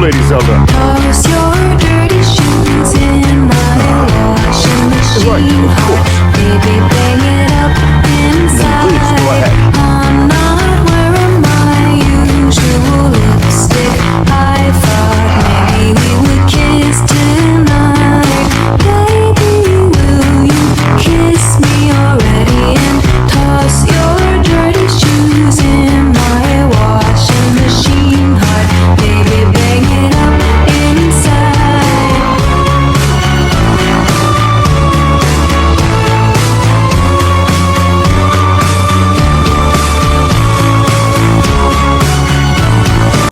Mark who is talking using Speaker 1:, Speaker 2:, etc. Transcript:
Speaker 1: Lady Zelda.
Speaker 2: Toss your dirty shoes in my washing machine.
Speaker 1: Right, of course.
Speaker 2: Baby,